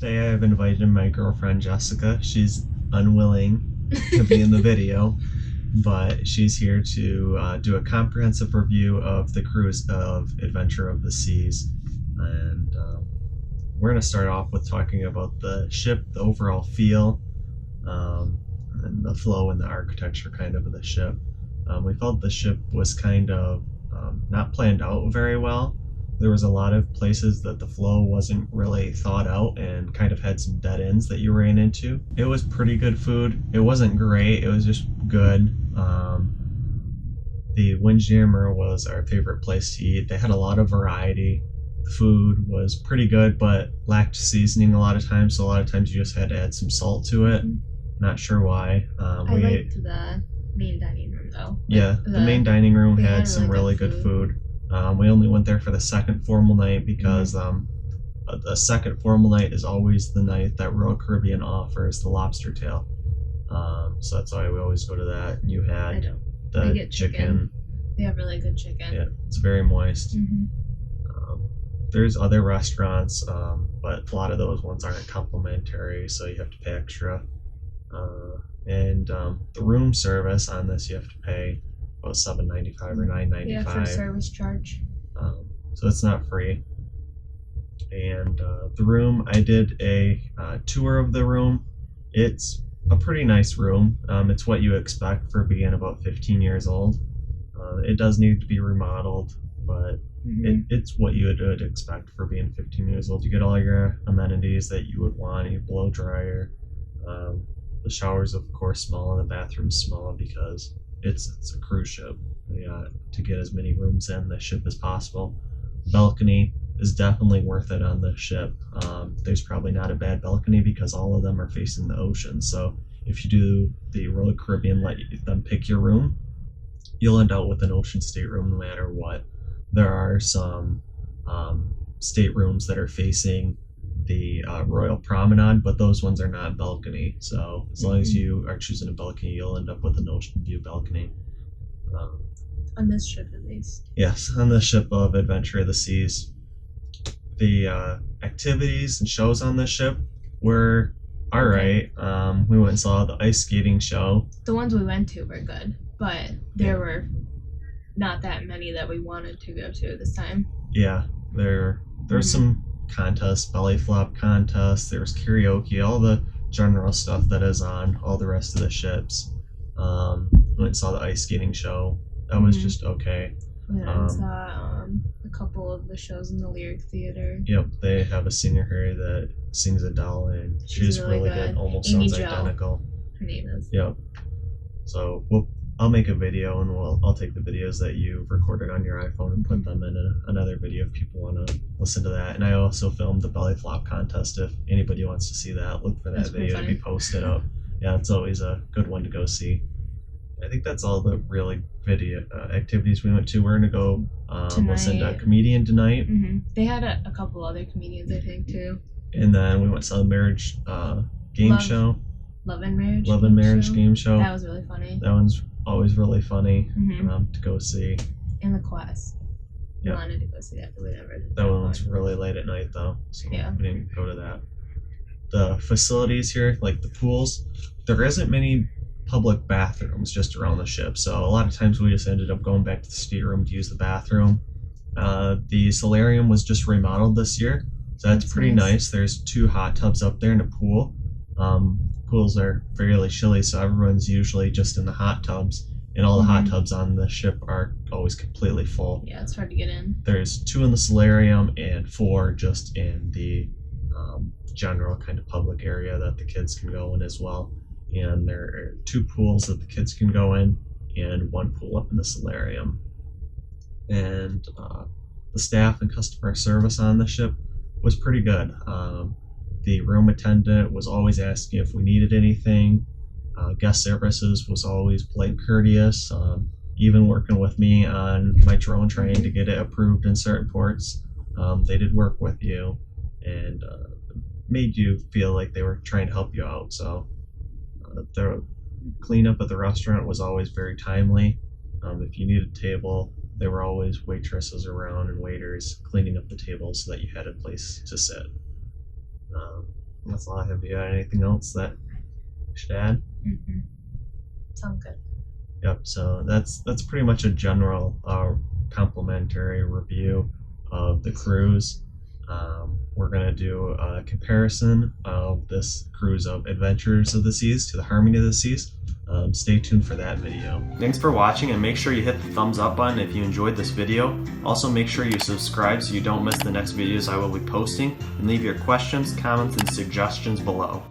Today I've invited my girlfriend Jessica. She's unwilling to be in the video, but she's here to do a comprehensive review of the cruise of Adventure of the Seas. And we're going to start off with talking about the ship, the overall feel, and the flow and the architecture kind of the ship. We felt the ship was kind of not planned out very well. There was a lot of places that the flow wasn't really thought out and kind of had some dead ends that you ran into. It was pretty good food. It wasn't great, it was just good. The Windjammer was our favorite place to eat. They had a lot of variety. The food was pretty good but lacked seasoning a lot of times, so a lot of times you just had to add some salt to it. Not sure why. I liked the main dining room though. Yeah, the main dining room had some really good food. We only went there for the second formal night because the second formal night is always the night that Royal Caribbean offers the lobster tail. So that's why we always go to that. And you had the chicken. They have really good chicken. Yeah, it's very moist. There's other restaurants, but a lot of those ones aren't complimentary, so you have to pay extra. And the room service on this you have to pay about $7.95 or $9.95. Yeah, for service charge. So it's not free. And the room, I did a tour of the room. It's a pretty nice room. It's what you expect for being about 15 years old. It does need to be remodeled, but it's what you would expect for being 15 years old. You get all your amenities that you would want, your blow dryer. The shower's of course small and the bathroom's small because it's a cruise ship. To get as many rooms in the ship as possible. The balcony is definitely worth it on the ship. There's probably not a bad balcony because all of them are facing the ocean. So if you do the Royal Caribbean, let them pick your room, you'll end up with an ocean stateroom no matter what. There are some staterooms that are facing the Royal Promenade, but those ones are not balcony. So as long as you are choosing a balcony, you'll end up with an ocean view balcony. On this ship, at least. Yes, on the ship of Adventure of the Seas. The activities and shows on this ship were alright. We went and saw the ice skating show. The ones we went to were good, but there were not that many that we wanted to go to this time. Yeah, there's some contests, belly flop contests, there's karaoke, all the general stuff that is on all the rest of the ships. Went and saw the ice skating show. That was just okay. Yeah, and saw a couple of the shows in the Lyric Theater. Yep, they have a singer here that sings Adele, and she's really good. Almost Amy sounds Jo, identical. her name is. Yep. So I'll make a video, and I'll take the videos that you've recorded on your iPhone and put them in another video if people want to listen to that. And I also filmed the belly flop contest. If anybody wants to see that, look for that video to be posted up. Yeah, it's always a good one to go see. I think that's all the really video activities we went to. We're gonna go listen to a comedian tonight. They had a couple other comedians, I think, too. And then we went to the marriage game show. Love and Marriage. Love and Marriage game show. That was really funny. That one's always really funny to go see. And The Quest. We wanted to go see that, but we never did. That one's really late at night though, so we didn't go to that. The facilities here, like the pools, there isn't many public bathrooms just around the ship, so a lot of times we just ended up going back to the stateroom to use the bathroom. The solarium was just remodeled this year, so that's pretty nice. There's 2 hot tubs up there and a pool. Pools are fairly chilly, so everyone's usually just in the hot tubs, and all the hot tubs on the ship are always completely full. Yeah, it's hard to get in. There's 2 in the solarium and 4 just in the general kind of public area that the kids can go in as well. And there are 2 pools that the kids can go in and 1 pool up in the solarium. And the staff and customer service on the ship was pretty good. The room attendant was always asking if we needed anything. Guest services was always polite and courteous, even working with me on my drone trying to get it approved in certain ports. They did work with you and made you feel like they were trying to help you out. So the cleanup at the restaurant was always very timely. If you needed a table, there were always waitresses around and waiters cleaning up the tables so that you had a place to sit. That's all I have. Do you have anything else that you should add? Mm-hmm. Sounds good. Yep. So that's pretty much a general complimentary review of the cruise. We're gonna do a comparison of this cruise of Adventures of the Seas to the Harmony of the Seas. Stay tuned for that video. Thanks for watching, and make sure you hit the thumbs up button if you enjoyed this video. Also, make sure you subscribe so you don't miss the next videos I will be posting, and leave your questions, comments, and suggestions below.